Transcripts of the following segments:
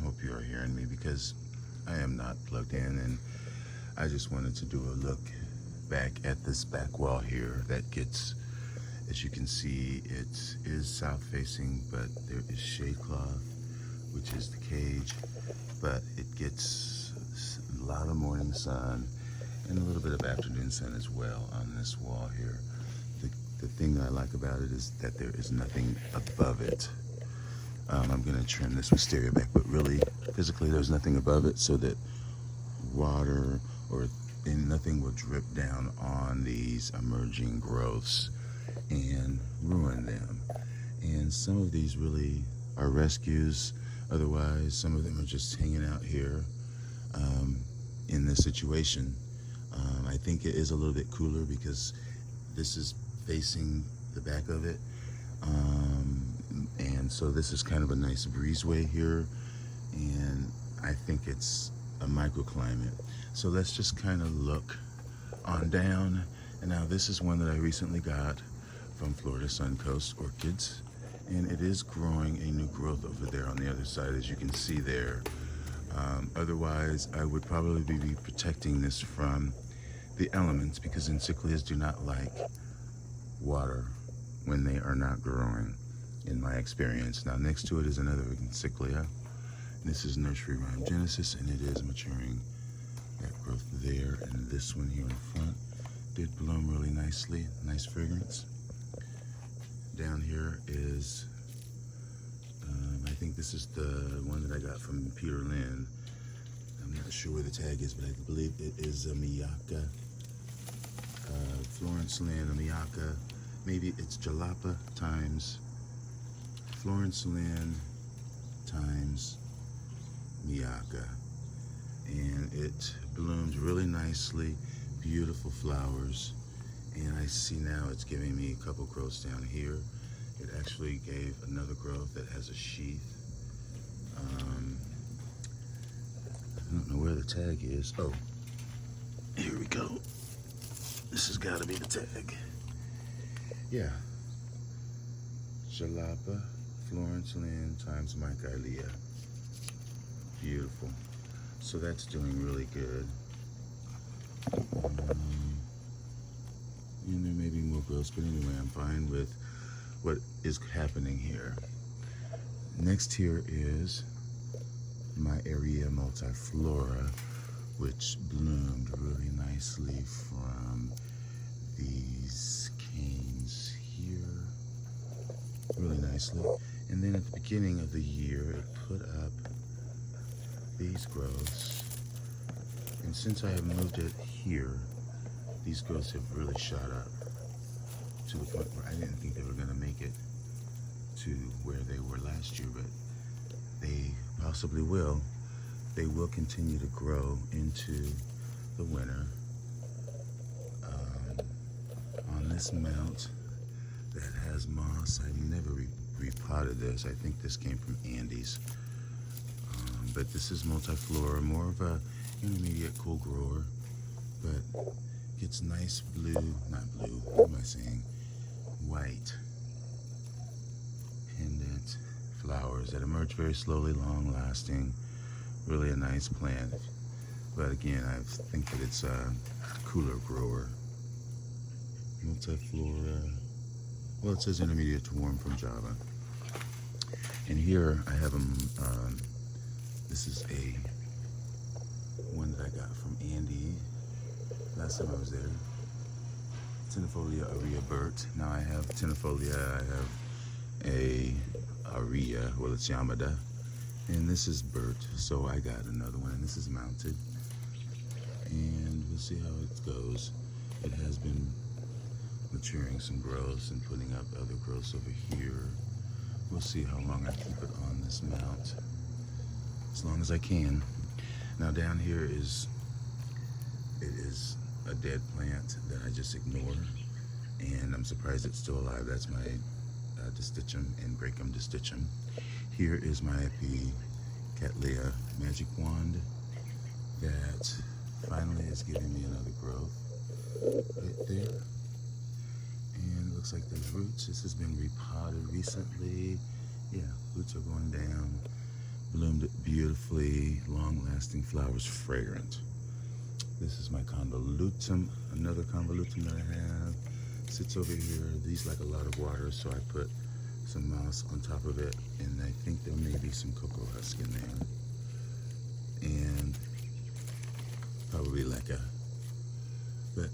hope you are hearing me because I am not plugged in, and I just wanted to do a look back at this back wall here that gets, as you can see, it is south facing, but there is shade cloth, which is the cage, but it gets a lot of morning sun and a little bit of afternoon sun as well on this wall here. The thing that I like about it is that there is nothing above it. I'm going to trim this wisteria back, but really, physically, there's nothing above it so that water and nothing will drip down on these emerging growths and ruin them. And some of these really are rescues. Otherwise, some of them are just hanging out here in this situation. I think it is a little bit cooler because this is facing the back of it. And so this is kind of a nice breezeway here. And I think it's a microclimate. So let's just kind of look on down. And now this is one that I recently got from Florida Suncoast Orchids. And it is growing a new growth over there on the other side, as you can see there. Otherwise, I would probably be protecting this from the elements because encyclias do not like water when they are not growing, in my experience. Now next to it is another encyclia. This is Nursery Rhyme Genesis, and it is maturing. That growth there, and this one here in front did bloom really nicely, nice fragrance. Down here is, I think this is the one that I got from Peter Lynn. I'm not sure where the tag is, but I believe it is a Miyaka. Florence Lynn, a Miyaka. Maybe it's Jalapa times Florence Lynn times Miyaka. And it bloomed really nicely, beautiful flowers. And I see now it's giving me a couple growths down here. It actually gave another growth that has a sheath. I don't know where the tag is. Oh, here we go. This has got to be the tag. Yeah. Jalapa, Florence Lynn times Microclimate. Beautiful. So that's doing really good. And there may be more growths, but anyway, I'm fine with what is happening here. Next here is my area multiflora, which bloomed really nicely from these canes here, really nicely. And then at the beginning of the year, it put up these growths. And since I have moved it here, these growths have really shot up to the point where I didn't think they were going to make it to where they were last year, but they possibly will. They will continue to grow into the winter. On this mount that has moss, I never repotted this. I think this came from Andes. But this is multiflora, more of a intermediate cool grower, but gets nice blue, not blue, what am I saying? White pendant flowers that emerge very slowly, long lasting, really a nice plant. But again, I think that it's a cooler grower. Multiflora, well, it says intermediate to warm from Java. And here I have them, this is one that I got from Andy last time I was there. Tenifolia Aria Burt. Now I have Tenifolia, I have a Aria, well it's Yamada, and this is Burt. So I got another one, and this is mounted. And we'll see how it goes. It has been maturing some growths and putting up other growths over here. We'll see how long I keep it on this mount. As long as I can. Now down here it is a dead plant that I just ignore, and I'm surprised it's still alive. That's my distichum and Bracum distichum. Here is my Cattleya magic wand that finally is giving me another growth right there. And it looks like there's roots. This has been repotted recently. Yeah, roots are going down. Bloomed beautifully long-lasting flowers, fragrant. This is my convolutum, another convolutum that I have. Sits over here. These like a lot of water, so I put some moss on top of it, and I think there may be some cocoa husk in there. And probably leca. But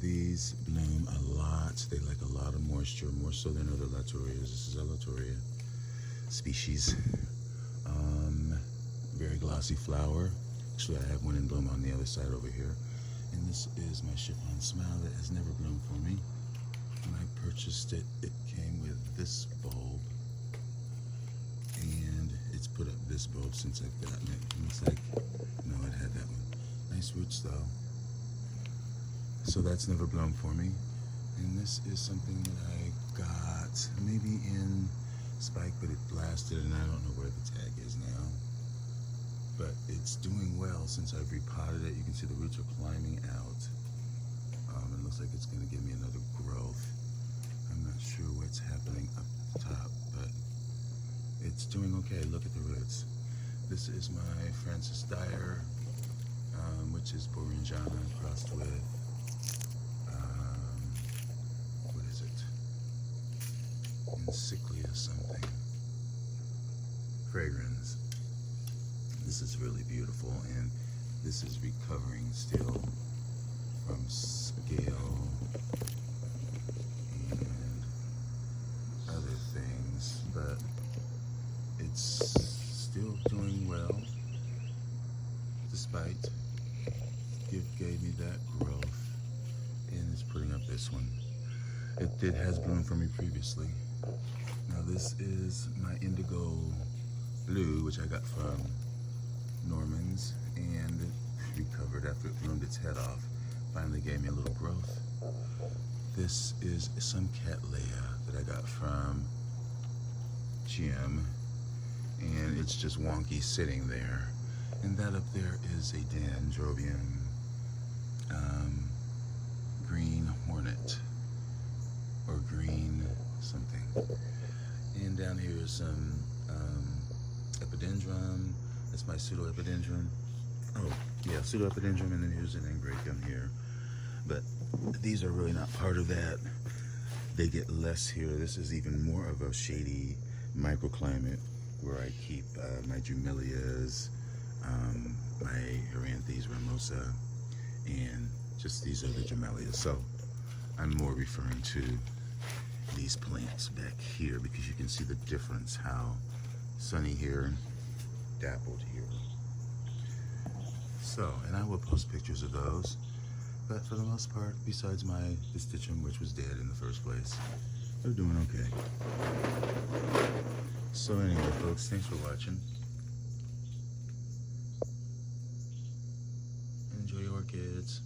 these bloom a lot. They like a lot of moisture, more so than other latorias. This is a latoria species. Very glossy flower. Actually, I have one in bloom on the other side over here. And this is my chiffon smile that has never bloomed for me. When I purchased it, it came with this bulb. And it's put up this bulb since I've gotten it. And it's like, no, it had that one. Nice roots though. So that's never bloomed for me. And this is something that I got maybe in spike, but it blasted and I don't know where the tag is now. But it's doing well since I've repotted it. You can see the roots are climbing out. It looks like it's going to give me another growth. I'm not sure what's happening up top, but it's doing okay. Look at the roots. This is my Francis Dyer, which is Borinjana crossed with, what is it? Encyclia something. Fragrance. This is really beautiful, and this is recovering still from scale and other things, but it's still doing well despite gave me that growth, and it's putting up this one. It has bloomed for me previously. Now this is my indigo blue, which I got from Norman's, and it recovered after it bloomed its head off. Finally gave me a little growth. This is some Cattleya that I got from Jim, and it's just wonky sitting there. And that up there is a Dendrobium green hornet, or green something. And down here is some epidendrum. That's my pseudoepidendrum. Oh, yeah, pseudoepidendrum, and then here's an angraecum here. But these are really not part of that. They get less here. This is even more of a shady microclimate where I keep my Drumelias, my Heranthes ramosa, and just these other Drumelias. So I'm more referring to these plants back here because you can see the difference, how sunny here, dappled here. So, and I will post pictures of those, but for the most part, besides my Distichum, which was dead in the first place, they're doing okay. So anyway, folks, thanks for watching. Enjoy your orchids.